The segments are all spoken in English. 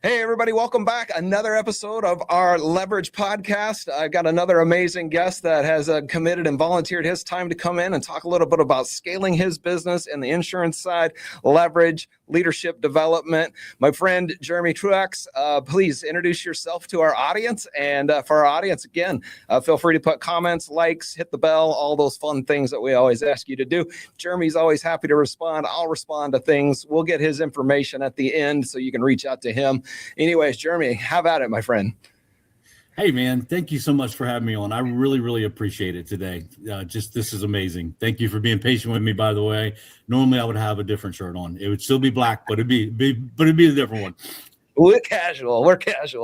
Hey, everybody, welcome back. Another episode of our Leverage podcast. I've got another amazing guest that has committed and volunteered his time to come in and talk a little bit about scaling his business in the insurance side, leverage, leadership development. My friend, Jeremy Truax, please introduce yourself to our audience. And for our audience, again, feel free to put comments, likes, hit the bell, all those fun things that we always ask you to do. Jeremy's always happy to respond. I'll respond to things. We'll get his information at the end so you can reach out to him. Anyways, Jeremy, have at it, my friend. Hey, man, thank you so much for having me on. I really, really appreciate it today. This is amazing. Thank you for being patient with me, by the way. Normally, I would have a different shirt on. It would still be black, but it'd be a different one. We're casual.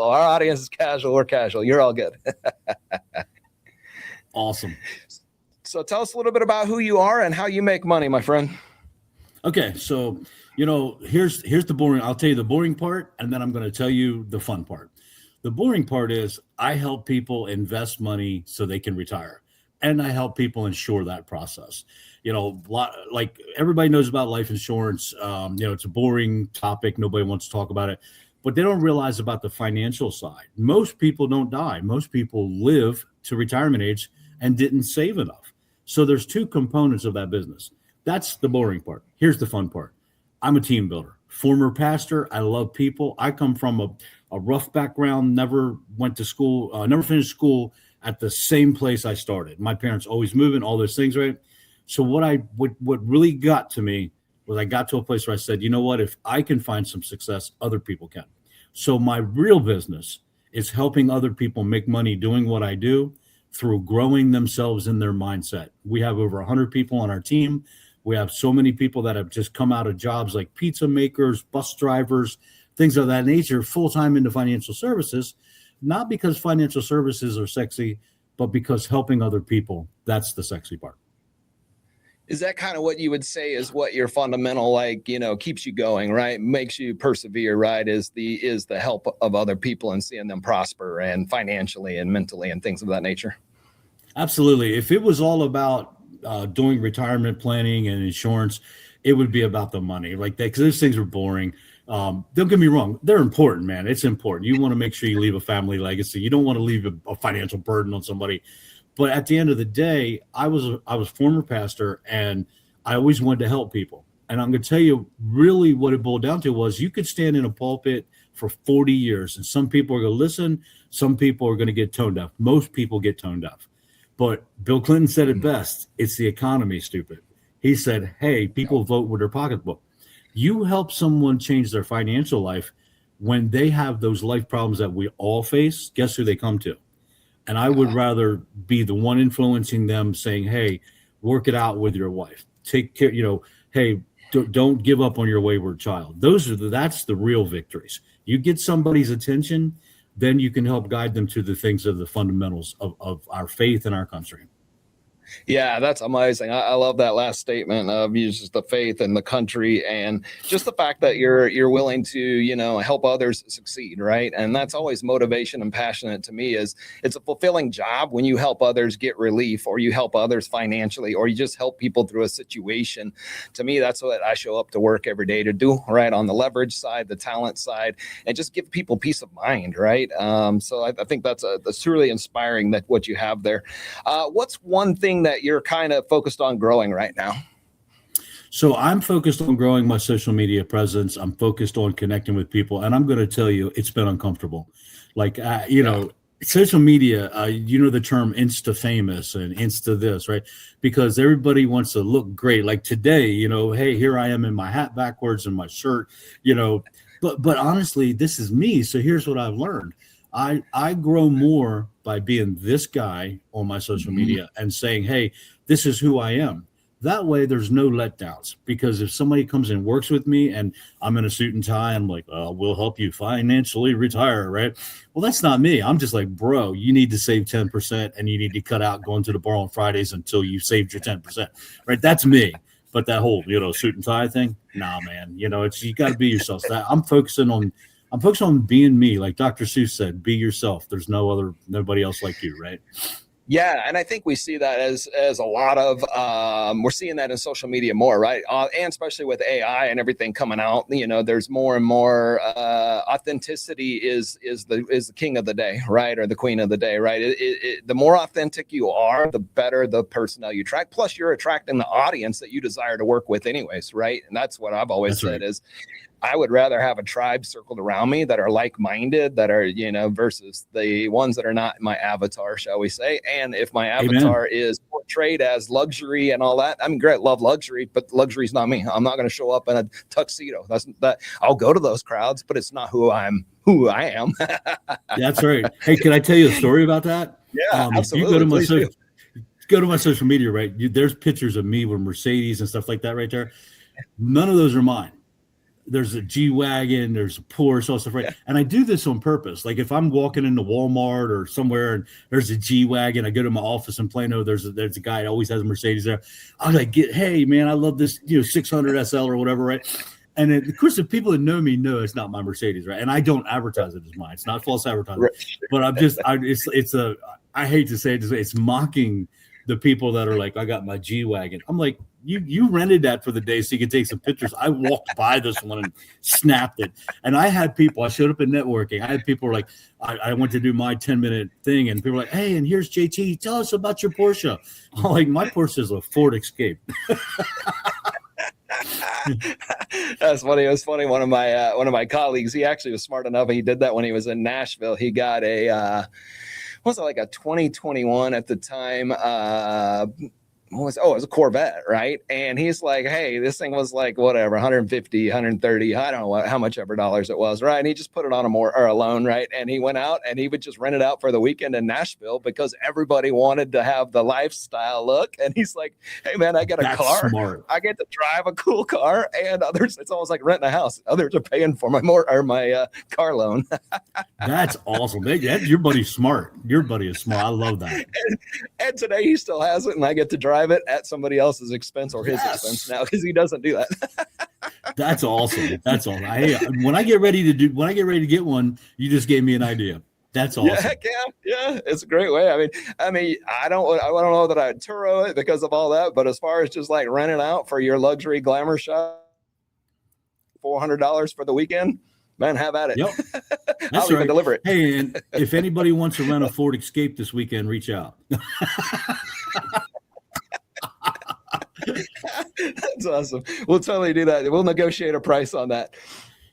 Our audience is casual. We're casual. You're all good. Awesome. So tell us a little bit about who you are and how you make money, my friend. Okay, so here's the boring. I'll tell you the boring part, and then I'm going to tell you the fun part. The boring part is I help people invest money so they can retire, and I help people ensure that process. Like everybody knows about life insurance. It's a boring topic. Nobody wants to talk about it, but they don't realize about the financial side. Most people don't die. Most people live to retirement age and didn't save enough. So there's two components of that business. That's the boring part. Here's the fun part. I'm a team builder, former pastor. I love people. I come from a rough background, never went to school, never finished school at the same place I started. My parents always moving, all those things, right? So what really got to me was I got to a place where I said, you know what, if I can find some success, other people can. So my real business is helping other people make money doing what I do through growing themselves in their mindset. We have over 100 people on our team. We have so many people that have just come out of jobs like pizza makers, bus drivers, things of that nature, full-time into financial services, not because financial services are sexy, but because helping other people, that's the sexy part. Is that kind of what you would say is what your fundamental, keeps you going, right? Makes you persevere, right? Is the help of other people and seeing them prosper and financially and mentally and things of that nature? Absolutely. If it was all about doing retirement planning and insurance, it would be about the money like that, because those things are boring. Don't get me wrong. They're important, man. It's important. You want to make sure you leave a family legacy. You don't want to leave a financial burden on somebody. But at the end of the day, I was a former pastor, and I always wanted to help people. And I'm going to tell you really what it boiled down to was you could stand in a pulpit for 40 years, and some people are going to listen. Some people are going to get tone deaf. Most people get tone deaf. But Bill Clinton said it best. It's the economy, stupid. He said, hey, people vote with their pocketbook. You help someone change their financial life when they have those life problems that we all face. Guess who they come to? And I would rather be the one influencing them saying, hey, work it out with your wife. Take care, hey, don't give up on your wayward child. That's the real victories. You get somebody's attention, then you can help guide them to the things of the fundamentals of our faith in our country. Yeah, that's amazing. I love that last statement of just the faith in the country and just the fact that you're willing to, help others succeed, right? And that's always motivation and passionate to me is it's a fulfilling job when you help others get relief or you help others financially or you just help people through a situation. To me, that's what I show up to work every day to do, right? On the leverage side, the talent side, and just give people peace of mind, right? So I think that's truly inspiring that what you have there. What's one thing that you're kind of focused on growing right now? So I'm focused on growing my social media presence. I'm focused on connecting with people. And I'm going to tell you, it's been uncomfortable. Social media, the term Insta famous and Insta this, right? Because everybody wants to look great. Like today, hey, here I am in my hat backwards and my shirt, but honestly, this is me. So here's what I've learned. I grow more by being this guy on my social media and saying, hey, this is who I am. That way there's no letdowns, because if somebody comes and works with me and I'm in a suit and tie, I'm like, we'll help you financially retire, right? Well, that's not me. I'm just like, bro, you need to save 10% and you need to cut out going to the bar on Fridays until you saved your 10%, right? That's me. But that whole, suit and tie thing, nah, man, you got to be yourself. I'm focusing on being me. Like Dr. Seuss said, be yourself. There's nobody else like you, right? Yeah, and I think we see that as a lot of we're seeing that in social media more, right? And especially with AI and everything coming out, there's more and more authenticity is the king of the day, right, or the queen of the day, right? The more authentic you are, the better the personnel you attract. Plus, you're attracting the audience that you desire to work with, anyways, right? And that's what I've always said is I would rather have a tribe circled around me that are like-minded, that are, versus the ones that are not my avatar, shall we say. And if my avatar is portrayed as luxury and all that, I mean, great, love luxury, but luxury's not me. I'm not going to show up in a tuxedo. I'll go to those crowds, but it's not who I am. That's right. Hey, can I tell you a story about that? Yeah, absolutely. Go to my social media, right? There's pictures of me with Mercedes and stuff like that right there. None of those are mine. There's a G-Wagon, there's a Porsche, all stuff, right? Yeah. And I do this on purpose. Like if I'm walking into Walmart or somewhere and there's a G-Wagon, I go to my office in Plano, there's a guy that always has a Mercedes there. I'm like, hey man, I love this, 600 SL or whatever, right? And then, of course, the people that know me know it's not my Mercedes, right? And I don't advertise it as mine. It's not false advertising. Right. But I hate to say it, it's mocking the people that are like, I got my G-Wagon. I'm like, you rented that for the day so you could take some pictures. I walked by this one and snapped it. And I showed up in networking. I had people like, I went to do my 10-minute thing and people were like, hey, and here's JT, tell us about your Porsche. I'm like, my Porsche is a Ford Escape. That's funny. It was funny. One of my colleagues, he actually was smart enough. He did that when he was in Nashville. He got a, was it like a 2021 at the time? It was a Corvette, right? And he's like, hey, this thing was like whatever, 150, 130, I don't know how much ever dollars it was, right? And he just put it on a loan, right? And he went out and he would just rent it out for the weekend in Nashville because everybody wanted to have the lifestyle look. And he's like, hey man, I got a car. Smart. I get to drive a cool car, and others, it's almost like renting a house. Others are paying for my car loan. That's awesome. Your buddy's smart. Your buddy is smart. I love that. And today he still has it, and I get to drive it at somebody else's expense or his expense now because he doesn't do that. That's awesome. That's all. When I get ready to get one, you just gave me an idea. That's awesome. Yeah, heck yeah, it's a great way. I mean, I don't know that I'd Turo it because of all that, but as far as just like renting out for your luxury glamour shop, $400 for the weekend, man, have at it. Yep. I'll even deliver it. Hey, and if anybody wants to rent a Ford Escape this weekend, reach out. That's awesome. We'll totally do that. We'll negotiate a price on that.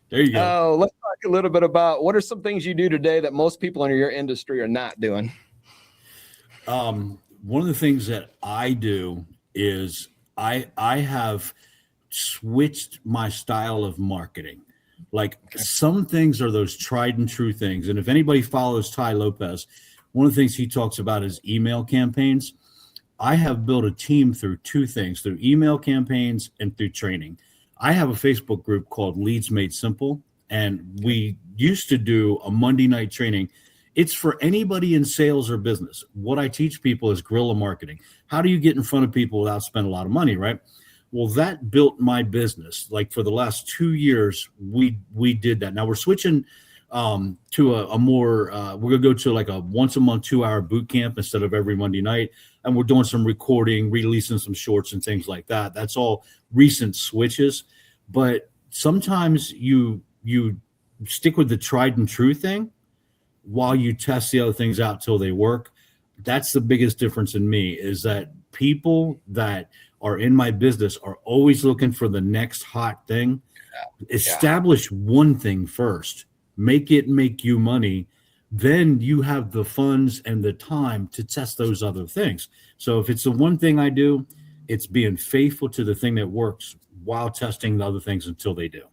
There you go. Let's talk a little bit about what are some things you do today that most people in your industry are not doing. One of the things that I do is I have switched my style of marketing. Like some things are those tried and true things. And if anybody follows Ty Lopez, one of the things he talks about is email campaigns. I have built a team through two things, through email campaigns and through training. I have a Facebook group called Leads Made Simple, and we used to do a Monday night training. It's for anybody in sales or business. What I teach people is guerrilla marketing. How do you get in front of people without spending a lot of money, right? Well, that built my business. Like for the last 2 years, we did that. Now we're switching to a more, we're going to go to like a once a month, 2-hour boot camp instead of every Monday night. And we're doing some recording, releasing some shorts and things like that. That's all recent switches. But sometimes you stick with the tried and true thing while you test the other things out till they work. That's the biggest difference in me, is that people that are in my business are always looking for the next hot thing. Establish one thing first, make it make you money. Then you have the funds and the time to test those other things. So if it's the one thing I do, it's being faithful to the thing that works while testing the other things until they do.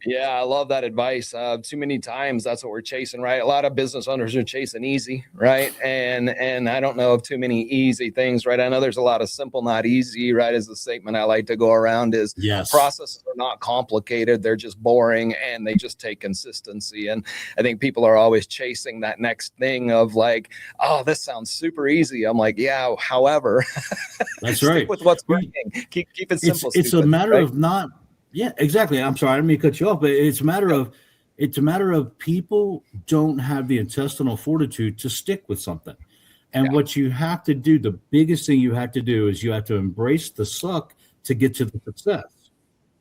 Yeah, I love that advice. Too many times that's what we're chasing, right? A lot of business owners are chasing easy, right? And I don't know of too many easy things, right? I know there's a lot of simple, not easy, right? Is the statement I like to go around is yes. Processes are not complicated. They're just boring and they just take consistency. And I think people are always chasing that next thing of like, oh, this sounds super easy. I'm like, yeah, however, that's right. Stick with what's working. Keep it simple. It's a matter of not. Yeah, exactly. I'm sorry, I didn't mean to cut you off, but it's a matter of people don't have the intestinal fortitude to stick with something. And what you have to do, the biggest thing you have to do is you have to embrace the suck to get to the success.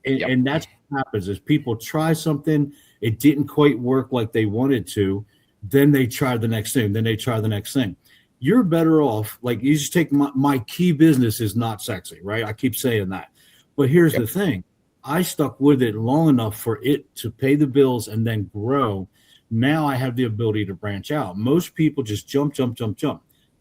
And that's what happens is people try something, it didn't quite work like they wanted to, then they try the next thing, then they try the next thing. You're better off, like you just take my key business is not sexy, right? I keep saying that. But here's the thing. I stuck with it long enough for it to pay the bills and then grow. Now I have the ability to branch out. Most people just jump.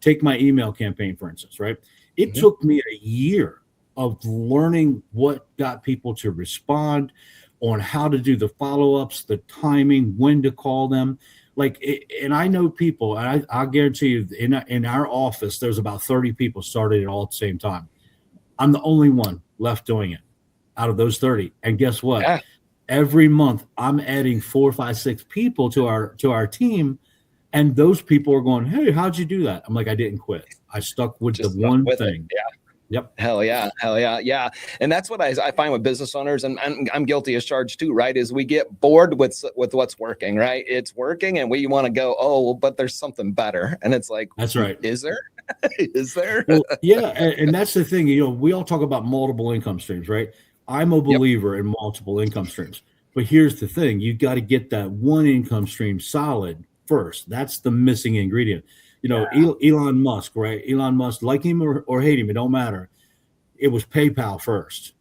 Take my email campaign, for instance, right? It took me a year of learning what got people to respond, on how to do the follow-ups, the timing, when to call them. And I know people, and I'll guarantee you in our office, there's about 30 people started it all at the same time. I'm the only one left doing it out of those 30. And guess what? Yeah. Every month I'm adding 4, 5, 6 people to our team. And those people are going, hey, how'd you do that? I'm like, I didn't quit. I stuck with the one thing. Yeah. Yep. Hell yeah. Yeah. And that's what I find with business owners, and I'm guilty as charged too, right? Is we get bored with what's working, right? It's working and we want to go, oh, but there's something better. And it's like, that's right. Is there? Is there? Well, yeah. And that's the thing, we all talk about multiple income streams, right? I'm a believer in multiple income streams, but here's the thing. You got to get that one income stream solid first. That's the missing ingredient. Elon Musk, right? Elon Musk, like him or hate him, it don't matter. It was PayPal first,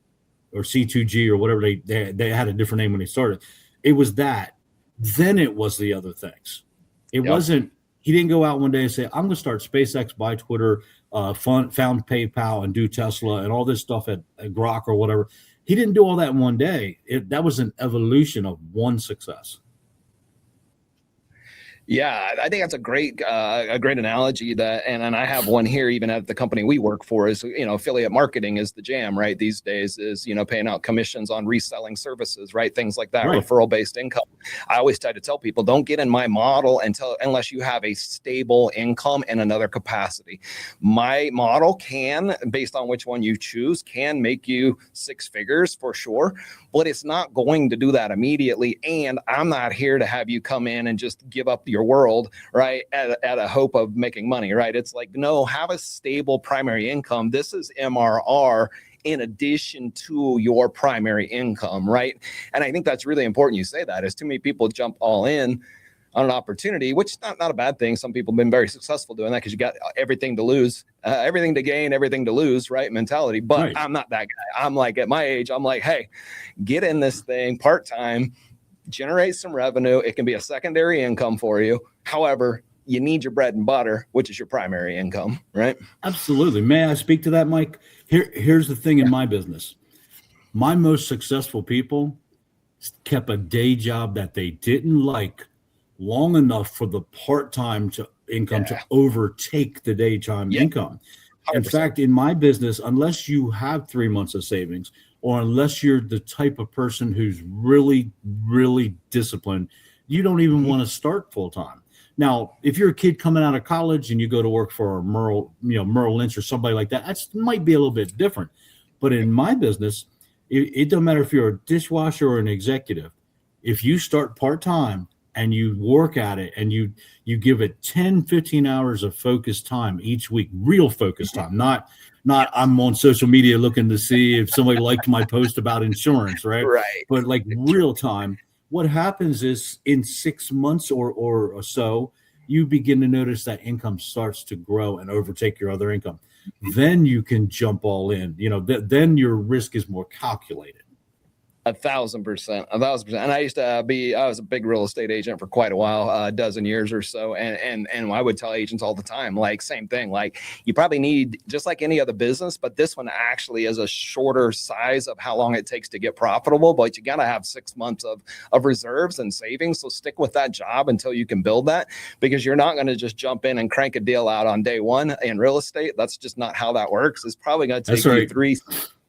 or C2G, or whatever they had a different name when they started. It was that. Then it was the other things. It wasn't. He didn't go out one day and say, "I'm going to start SpaceX, buy Twitter, found PayPal, and do Tesla and all this stuff at Grok or whatever." He didn't do all that in one day. That was an evolution of one success. Yeah, I think that's a great analogy and I have one here even at the company we work for is, affiliate marketing is the jam, right? These days is, paying out commissions on reselling services, right? Things like that, right. Referral based income. I always try to tell people, don't get in my model unless you have a stable income in another capacity. My model can, based on which one you choose, can make you 6 figures for sure, but it's not going to do that immediately. And I'm not here to have you come in and just give up your world, right, at a hope of making money, right? It's like, no, have a stable primary income. This is MRR in addition to your primary income, right? And I think that's really important you say that, is too many people jump all in on an opportunity, which is not a bad thing. Some people have been very successful doing that because you got everything to lose, everything to gain, everything to lose, right? Mentality. But right. I'm not that guy. I'm like, at my age, I'm like, hey, get in this thing part-time, generate some revenue. It can be a secondary income for you. However, you need your bread and butter, which is your primary income, right? Absolutely. May I speak to that, Mike? Here's the thing in my business. My most successful people kept a day job that they didn't like long enough for the part-time income to overtake the daytime income. 100%. In fact, in my business, unless you have 3 months of savings, or unless you're the type of person who's really, really disciplined, you don't even want to start full-time. Now, if you're a kid coming out of college and you go to work for Merrill Lynch or somebody like that might be a little bit different. But in my business, it doesn't matter if you're a dishwasher or an executive. If you start part-time and you work at it and you give it 10, 15 hours of focused time each week, real focused time, not I'm on social media looking to see if somebody liked my post about insurance, right? Right. But like real time, what happens is in 6 months or so, you begin to notice that income starts to grow and overtake your other income. Then you can jump all in. Then your risk is more calculated. 1,000%. And I used to I was a big real estate agent for quite a while, a dozen years or so. And I would tell agents all the time, like, same thing, like you probably need, just like any other business, but this one actually is a shorter size of how long it takes to get profitable, but you got to have 6 months of reserves and savings. So stick with that job until you can build that, because you're not going to just jump in and crank a deal out on day one in real estate. That's just not how that works. It's probably going to take you 3,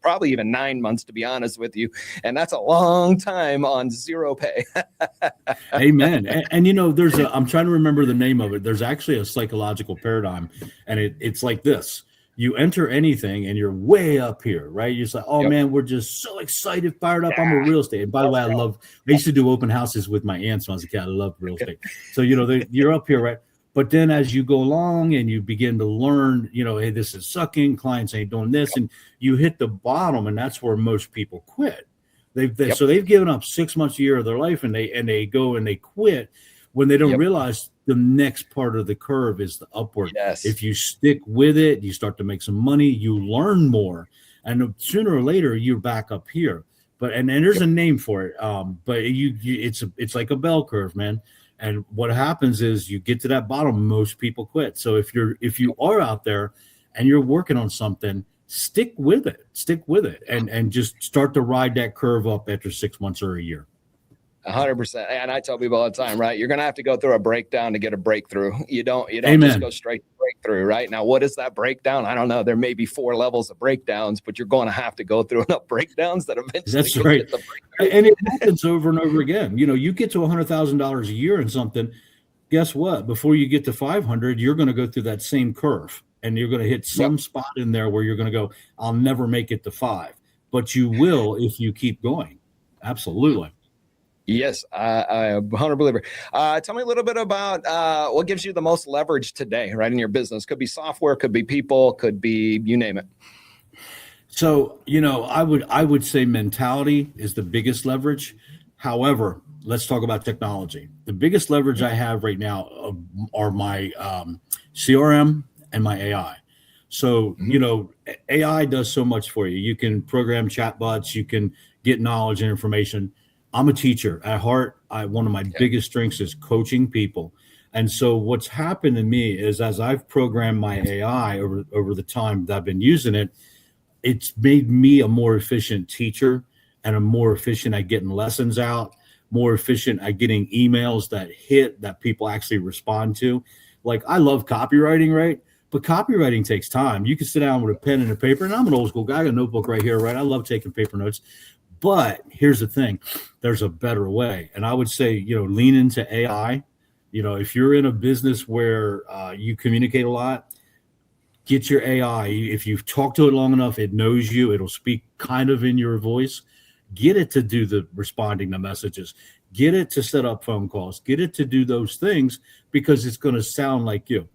probably even 9 months, to be honest with you. And that's a long time on zero pay. Amen. And there's I'm trying to remember the name of it. There's actually a psychological paradigm, and it's like this. You enter anything and you're way up here, right? You're just like, oh man, we're just so excited, fired up. I'm a real estate. And by the way, I used to do open houses with my aunts when I was a kid. I love real estate. So, you're up here, right? But then as you go along and you begin to learn, hey, this is sucking, clients ain't doing this, and you hit the bottom, and that's where most people quit. So they've given up 6 months, a year of their life, and they go and they quit when they don't realize the next part of the curve is the upward. Yes. If you stick with it, you start to make some money, you learn more, and sooner or later you're back up here. But and there's a name for it. But it's like a bell curve, man. And what happens is you get to that bottom, most people quit. So if you are out there and you're working on something, stick with it and just start to ride that curve up after 6 months or a year. 100%. And I tell people all the time, right? You're going to have to go through a breakdown to get a breakthrough. You don't Amen. Just go straight to breakthrough, right? Now, what is that breakdown? I don't know. There may be 4 levels of breakdowns, but you're going to have to go through enough breakdowns that eventually that's right. get the breakdown. And it happens over and over again. You get to $100,000 a year in something. Guess what? Before you get to 500, you're going to go through that same curve, and you're going to hit some spot in there where you're going to go, I'll never make it to 5, but you will if you keep going. Absolutely. Yes, I 100 believer. Tell me a little bit about what gives you the most leverage today, right, in your business. Could be software, could be people, could be you name it. So, I would say mentality is the biggest leverage. However, let's talk about technology. The biggest leverage I have right now are my CRM and my AI. So, AI does so much for you. You can program chatbots, you can get knowledge and information. I'm a teacher at heart. One of my biggest strengths is coaching people. And so what's happened to me is as I've programmed my AI over the time that I've been using it, it's made me a more efficient teacher and a more efficient at getting lessons out, more efficient at getting emails that people actually respond to. Like, I love copywriting, right? But copywriting takes time. You can sit down with a pen and a paper, and I'm an old school guy. I got a notebook right here, right? I love taking paper notes. But here's the thing, there's a better way. And I would say, lean into AI. If you're in a business where you communicate a lot, get your AI. If you've talked to it long enough, it knows you. It'll speak kind of in your voice. Get it to do the responding to messages. Get it to set up phone calls. Get it to do those things because it's going to sound like you.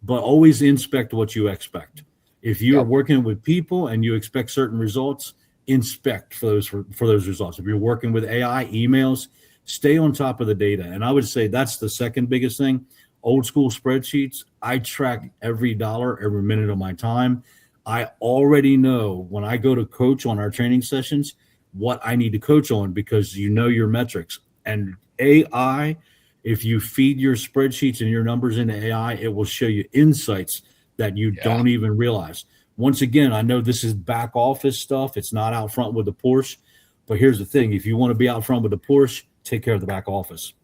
But always inspect what you expect. If you are working with people and you expect certain results, inspect for those results. If you're working with AI, emails, stay on top of the data. And I would say that's the second biggest thing. Old school spreadsheets. I track every dollar, every minute of my time. I already know when I go to coach on our training sessions what I need to coach on because your metrics. And AI, if you feed your spreadsheets and your numbers into AI, it will show you insights that you don't even realize. Once again, I know this is back office stuff. It's not out front with the Porsche. But here's the thing. If you want to be out front with the Porsche, take care of the back office.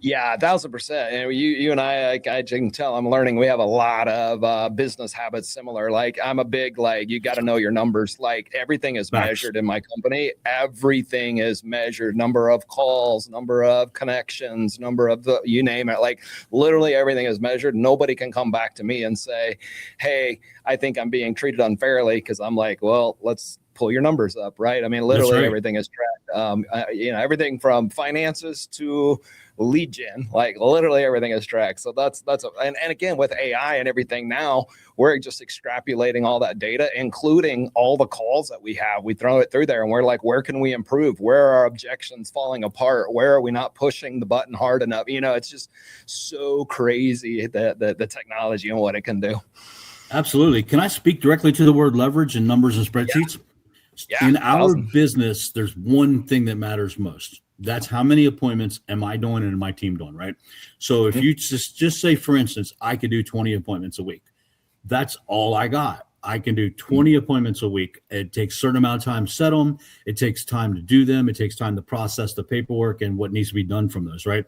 Yeah, 1,000%. And you and I can tell I'm learning. We have a lot of business habits similar. Like, I'm a big, you got to know your numbers. Like, everything is measured in my company. Everything is measured. Number of calls, number of connections, number of you name it. Like, literally everything is measured. Nobody can come back to me and say, hey, I think I'm being treated unfairly, because I'm like, well, let's pull your numbers up, right? I mean, literally everything is tracked. Everything from finances to lead gen, like literally everything is tracked. So and again, with AI and everything now, we're just extrapolating all that data, including all the calls that we have. We throw it through there and we're like, where can we improve? Where are our objections falling apart? Where are we not pushing the button hard enough? It's just so crazy the technology and what it can do. Absolutely. Can I speak directly to the word leverage and numbers and spreadsheets? Yeah, in our business, there's one thing that matters most. That's how many appointments am I doing and my team doing, right? So if you just say, for instance, I could do 20 appointments a week. That's all I got. I can do 20 appointments a week. It takes a certain amount of time to set them. It takes time to do them. It takes time to process the paperwork and what needs to be done from those, right?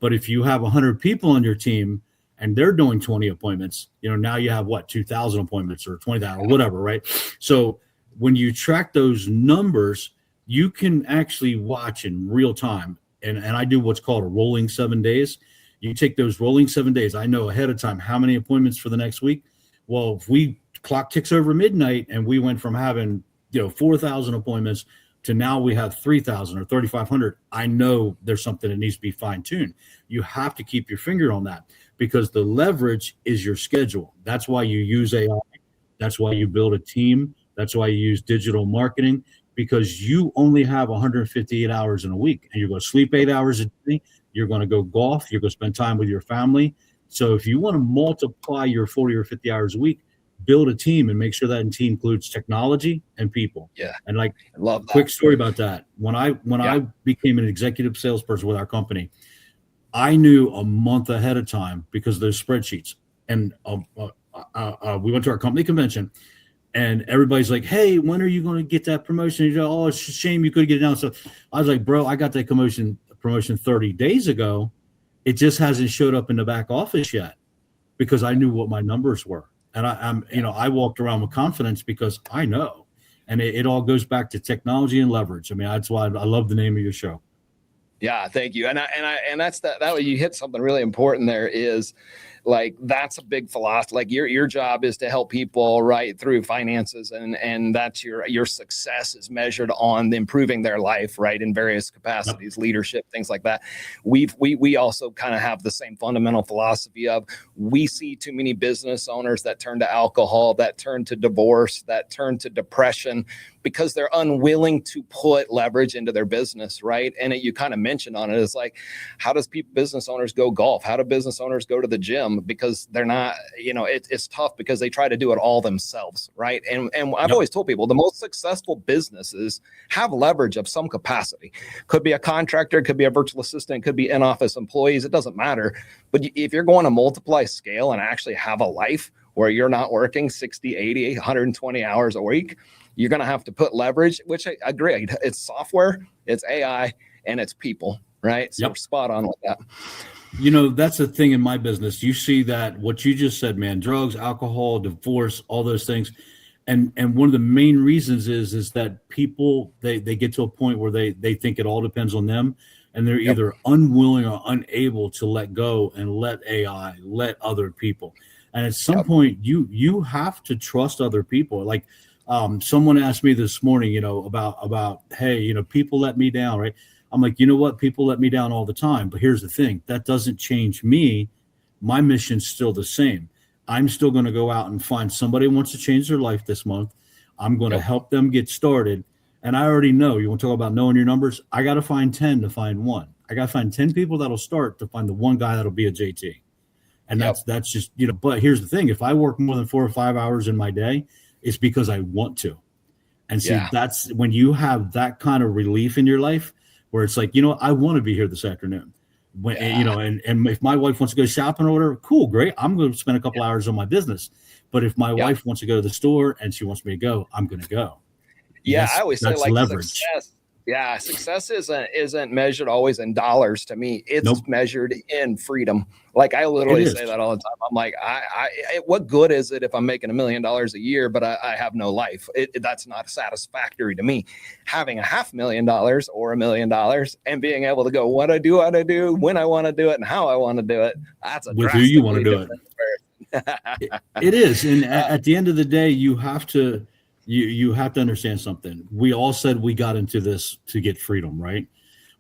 But if you have 100 people on your team and they're doing 20 appointments, now you have 2,000 appointments or 20,000 or whatever, right? So when you track those numbers, you can actually watch in real time. And I do what's called a rolling 7 days. You take those rolling 7 days. I know ahead of time how many appointments for the next week. Well, if clock ticks over midnight and we went from having 4,000 appointments to now we have 3,000 or 3,500. I know there's something that needs to be fine-tuned. You have to keep your finger on that, because the leverage is your schedule. That's why you use AI. That's why you build a team. That's why you use digital marketing, because you only have 158 hours in a week, and you're going to sleep 8 hours a day. You're going to go golf. You're going to spend time with your family. So if you want to multiply your 40 or 50 hours a week, build a team and make sure that team includes technology and people. Yeah. And like, I love that. Quick story about that. When I became an executive salesperson with our company, I knew a month ahead of time because of those spreadsheets. And we went to our company convention, and everybody's like, "Hey, when are you going to get that promotion?" You go, "Oh, it's a shame you couldn't get it now." So I was like, "Bro, I got that promotion 30 days ago. It just hasn't showed up in the back office yet," because I knew what my numbers were. And I walked around with confidence because I know. And it all goes back to technology and leverage. I mean, that's why I love the name of your show. Yeah, thank you. And that's that way you hit something really important there, is like, that's a big philosophy. Like, your job is to help people right through finances, and that's your success is measured on improving their life, right, in various capacities, leadership, things like that. We also kind of have the same fundamental philosophy of, we see too many business owners that turn to alcohol, that turn to divorce, that turn to depression, because they're unwilling to put leverage into their business, right? And you kind of mentioned on it, it's like, how does business owners go golf? How do business owners go to the gym? Because they're not, it's tough because they try to do it all themselves, right? And I've always told people, the most successful businesses have leverage of some capacity. Could be a contractor, could be a virtual assistant, could be in-office employees, it doesn't matter. But if you're going to multiply scale and actually have a life where you're not working 60, 80, 120 hours a week, you're going to have to put leverage, which I agree. It's software, it's AI, and it's people, right? So we're spot on with that. That's the thing in my business. You see that what you just said, man, drugs, alcohol, divorce, all those things. And one of the main reasons is that people, they get to a point where they think it all depends on them. And they're either unwilling or unable to let go and let AI, let other people. And at some point, you have to trust other people. Like, someone asked me this morning, about, hey, people let me down, right? I'm like, you know what? People let me down all the time. But here's the thing. That doesn't change me. My mission's still the same. I'm still going to go out and find somebody who wants to change their life this month. I'm going to help them get started. And I already know, you want to talk about knowing your numbers? I got to find 10 to find one. I got to find 10 people that'll start to find the one guy that'll be a JT. And that's just, but here's the thing. If I work more than 4 or 5 hours in my day, it's because I want to. And see, that's when you have that kind of relief in your life, where it's like, I want to be here this afternoon. When, and if my wife wants to go shopping or whatever, cool, great. I'm going to spend a couple hours on my business. But if my wife wants to go to the store and she wants me to go, I'm going to go. Yeah, I always say, like, leverage. Success isn't measured always in dollars to me. It's measured in freedom. Like, I literally say that all the time. I'm like, what good is it if I'm making $1 million a year, but I have no life? That's not satisfactory to me. Having $500,000 or $1 million and being able to go, what I do, when I want to do it, and how I want to do it. That's with who you want to do it. It is. And at the end of the day, you have to understand something. We all said we got into this to get freedom, right?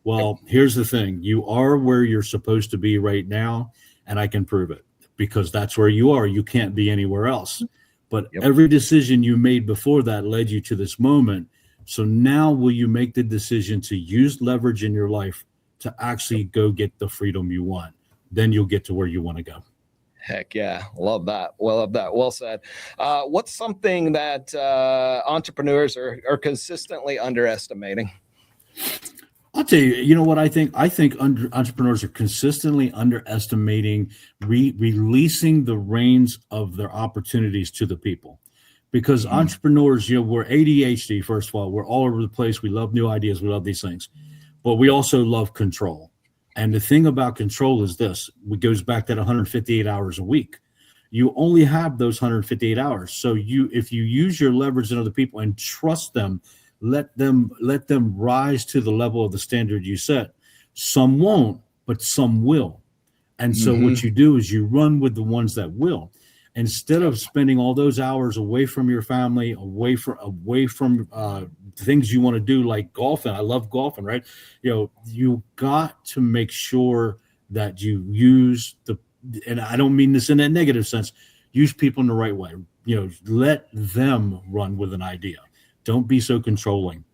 Well, here's the thing. You are where you're supposed to be right now, and I can prove it, because that's where you are. You can't be anywhere else. But every decision you made before that led you to this moment. So now will you make the decision to use leverage in your life to actually go get the freedom you want? Then you'll get to where you want to go. Heck yeah. Love that. Well said. What's something that entrepreneurs are consistently underestimating? I'll tell you, what I think? I think entrepreneurs are consistently underestimating releasing the reins of their opportunities to the people. Because entrepreneurs, we're ADHD, first of all. We're all over the place. We love new ideas. We love these things. But we also love control. And the thing about control is this. It goes back to that 158 hours a week. You only have those 158 hours. So if you use your leverage in other people and trust them, let them rise to the level of the standard you set. Some won't, but some will. And so what you do is you run with the ones that will. Instead of spending all those hours away from your family, away from things you want to do, like golfing. I love golfing, right? You got to make sure that you use and I don't mean this in a negative sense, use people in the right way. Let them run with an idea. Don't be so controlling.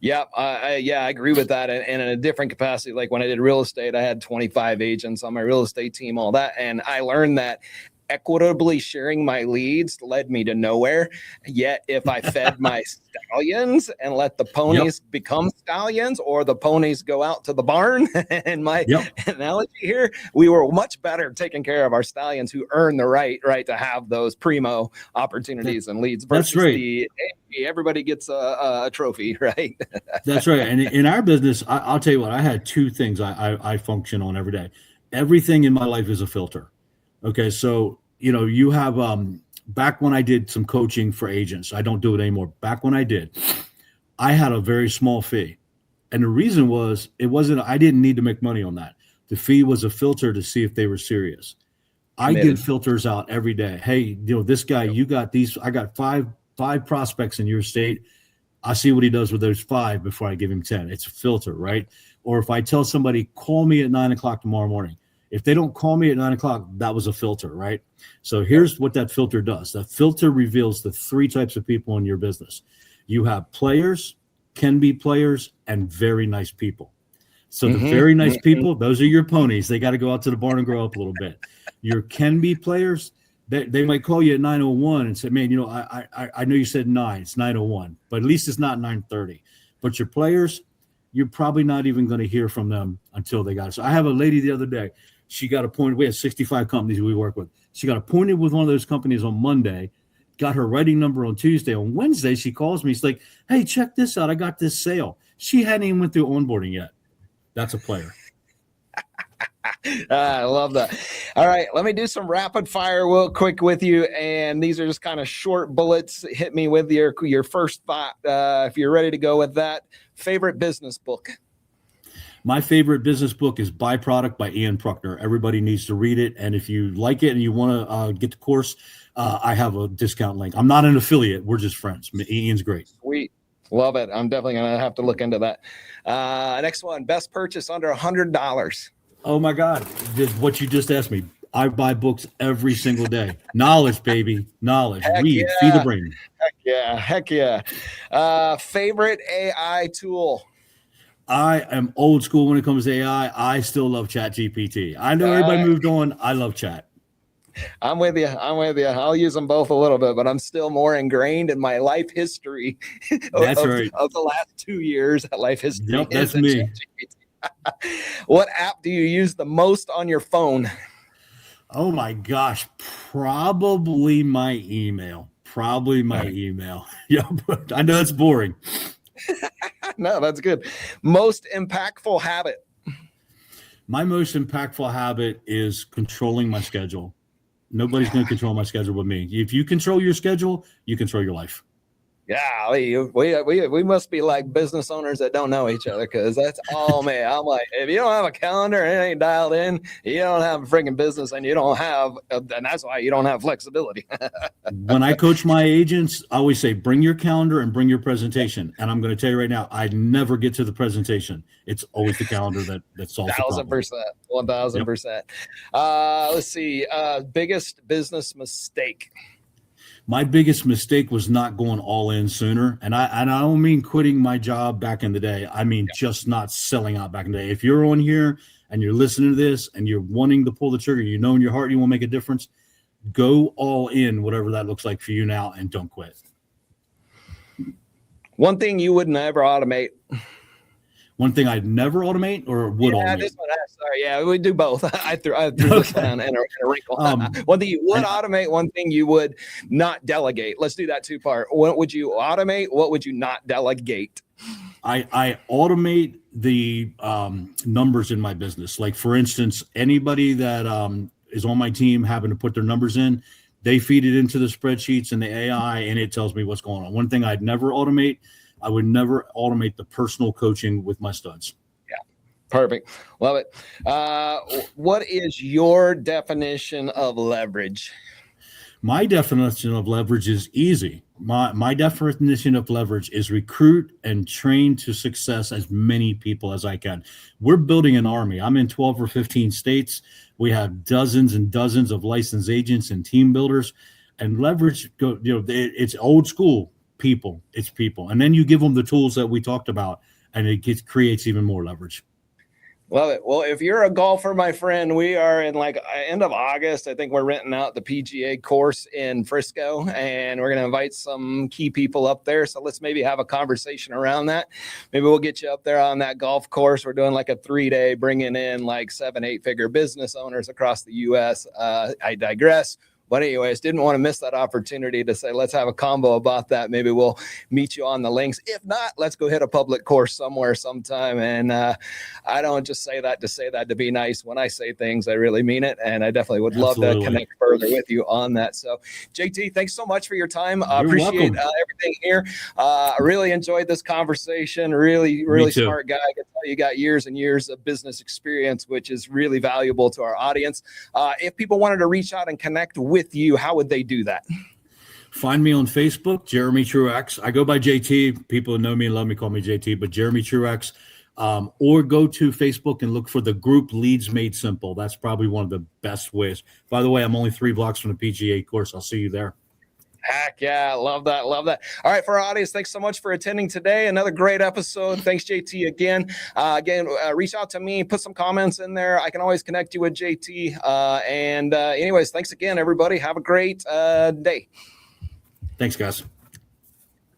Yeah, I agree with that. And in a different capacity, like when I did real estate, I had 25 agents on my real estate team, all that. And I learned that equitably sharing my leads led me to nowhere. Yet if I fed my stallions and let the ponies become stallions, or the ponies go out to the barn, and my analogy here, we were much better taking care of our stallions who earn the right to have those primo opportunities and leads versus that's right. Everybody gets a trophy, right? That's right. And in our business, I'll tell you what, I had two things I function on every day. Everything in my life is a filter. Okay, so you have back when I did some coaching for agents, I don't do it anymore. Back when I did, I had a very small fee, and the reason was I didn't need to make money on that. The fee was a filter to see if they were serious. I give filters out every day. Hey, this guy, you got these. I got five prospects in your state. I see what he does with those 5 before I give him 10. It's a filter, right? Or if I tell somebody, call me at 9:00 tomorrow morning. If they don't call me at 9:00, that was a filter, right? So here's what that filter does. That filter reveals the 3 types of people in your business. You have players, can be players, and very nice people. So the very nice people, those are your ponies. They got to go out to the barn and grow up a little bit. Your can be players, they might call you at 9:01 and say, man, I know you said 9, it's 9:01, but at least it's not 9:30. But your players, you're probably not even going to hear from them until they got it. So I have a lady the other day. She got appointed. We have 65 companies we work with. She got appointed with one of those companies on Monday, got her writing number on Tuesday. On Wednesday, she calls me. She's like, hey, check this out. I got this sale. She hadn't even went through onboarding yet. That's a player. I love that. All right, let me do some rapid fire real quick with you. And these are just kind of short bullets. Hit me with your first thought. If you're ready to go with that. Favorite business book? My favorite business book is Byproduct by Ian Pruckner. Everybody needs to read it. And if you like it and you want to get the course, I have a discount link. I'm not an affiliate. We're just friends. Ian's great. Sweet. Love it. I'm definitely going to have to look into that. Next one, best purchase under $100. Oh, my God. What you just asked me. I buy books every single day. Knowledge, baby. Knowledge. Read. Feed the brain. Heck yeah. Favorite AI tool? I am old school when it comes to AI. I still love ChatGPT. I know everybody moved on. I love chat. I'm with you. I'll use them both a little bit, but I'm still more ingrained in my life history of the last 2 years. Life history. Yep, that's me. What app do you use the most on your phone? Oh my gosh, probably my email. Yeah, but I know it's boring. No, that's good. Most impactful habit? My most impactful habit is controlling my schedule. Nobody's going to control my schedule but me. If you control your schedule, you control your life. Yeah, we must be like business owners that don't know each other, because that's all me. I'm like, if you don't have a calendar and it ain't dialed in, you don't have a freaking business, and you don't have, and that's why you don't have flexibility. When I coach my agents, I always say, bring your calendar and bring your presentation. And I'm going to tell you right now, I never get to the presentation. It's always the calendar that solves the problem. 1,000%. Let's see. Biggest business mistake? My biggest mistake was not going all in sooner. And I don't mean quitting my job back in the day. I mean, just not selling out back in the day. If you're on here and you're listening to this and you're wanting to pull the trigger, you know in your heart you want to make a difference, go all in, whatever that looks like for you now, and don't quit. One thing you would never automate? One thing I'd never automate or would automate? This one, sorry. Yeah, we do both. I threw this one in a wrinkle. One thing you would automate, one thing you would not delegate. Let's do that 2-part. What would you automate? What would you not delegate? I automate the numbers in my business. Like, for instance, anybody that is on my team happen to put their numbers in, they feed it into the spreadsheets and the AI, and it tells me what's going on. One thing I'd never automate, I would never automate the personal coaching with my studs. Yeah, perfect. Love it. What is your definition of leverage? My definition of leverage is easy. My definition of leverage is recruit and train to success as many people as I can. We're building an army. I'm in 12 or 15 states. We have dozens and dozens of licensed agents and team builders. And leverage, it's old school people. It's people. And then you give them the tools that we talked about, and it creates even more leverage. Love it. Well, if you're a golfer, my friend, we are in like end of August. I think we're renting out the PGA course in Frisco, and we're going to invite some key people up there. So let's maybe have a conversation around that. Maybe we'll get you up there on that golf course. We're doing like a 3-day, bringing in like 7-8 figure business owners across the U.S. I digress. But anyways, didn't want to miss that opportunity to say, let's have a combo about that. Maybe we'll meet you on the links. If not, let's go hit a public course somewhere sometime. And I don't just say that to be nice. When I say things, I really mean it. And I definitely would love to connect further with you on that. So JT, thanks so much for your time. Appreciate everything here. I really enjoyed this conversation. Really smart guy. I can tell you got years and years of business experience, which is really valuable to our audience. If people wanted to reach out and connect with you, how would they do that? Find me on Facebook, Jeremy Truax. I go by JT. People who know me and love me call me JT, but Jeremy Truax. Or go to Facebook and look for the group Leads Made Simple. That's probably one of the best ways. By the way, I'm only 3 blocks from the PGA course. I'll see you there. Heck yeah. Love that. All right. For our audience, thanks so much for attending today. Another great episode. Thanks, JT, again. Reach out to me, put some comments in there. I can always connect you with JT. Anyways, thanks again, everybody. Have a great day. Thanks, guys.